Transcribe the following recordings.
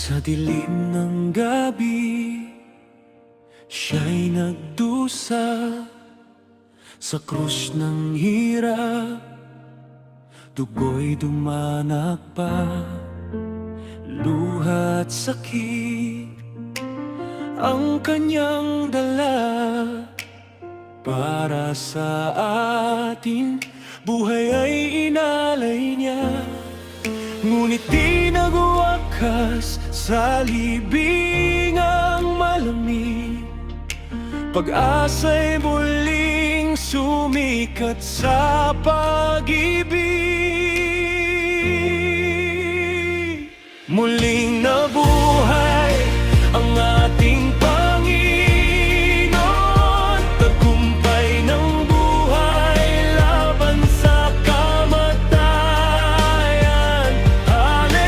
Sa dilim ng gabi, siya'y nagdusa sa krus ng hirap. Dugo'y dumanak pa, luha at sakit ang kanyang dala. Para sa atin, buhay ay inalay niya. Ngunit di nagwakas sa libingang malamig. Pag-asa'y muling sumikat sa pag-ibig. Muling nabuhay ang ating Panginoon. Tagumpay ng buhay laban sa kamatayan. Hallelujah!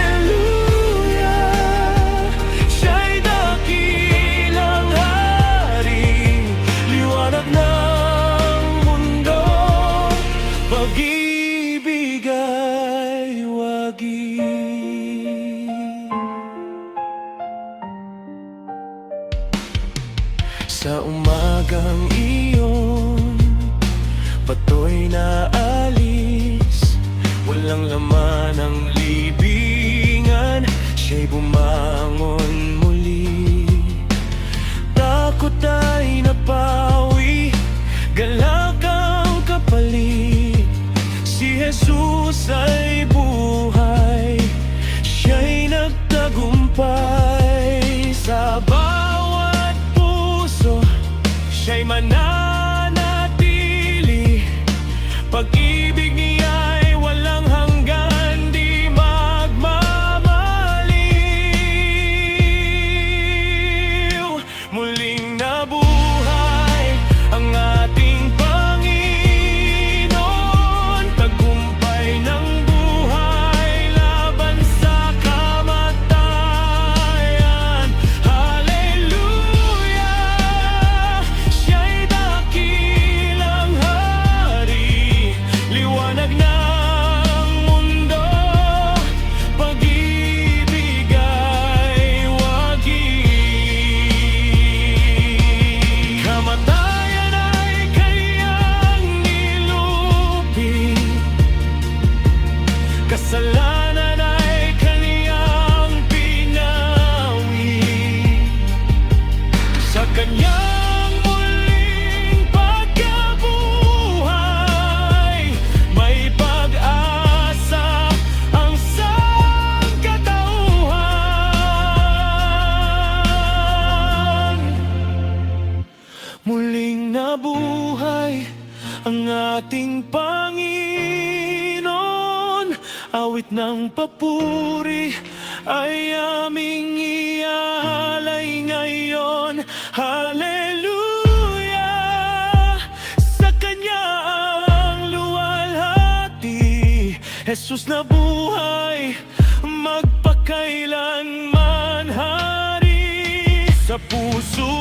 Siya'y dakilang hari, liwanag ng mundo. Pag-ibig ay wagas. Sa umagang iyon, patoy na alis, walang laman ang libingan. Siya'y bumangon muli, takot ay napawi, galak ang kapalit. Si Jesus ay buhay, siya'y nagtagumpay. Sa bawat puso, siya'y mananatili. Pag-ibig niya'y walang hanggan, di magmamaliw. Muling nabuhay ang ating Panginoon. Tagumpay ng buhay laban sa kamatayan. Hallelujah! Siya'y dakilang hari, liwanag ng mundo. Pag-ibig ay wagas. Kamatayan ay kanyang nilupig, kasalanan ay kanyang pinawi. Sa kanyang muling pagkabuhay, may pag-asa ang sangkatauhan. Muling nabuhay ang ating Panginoon. Awit ng papuri ay aming iaalay ngayon. Hallelujah! Sa Kanya ang luwalhati, Jesus na buhay, magpakailanman hari. Sa puso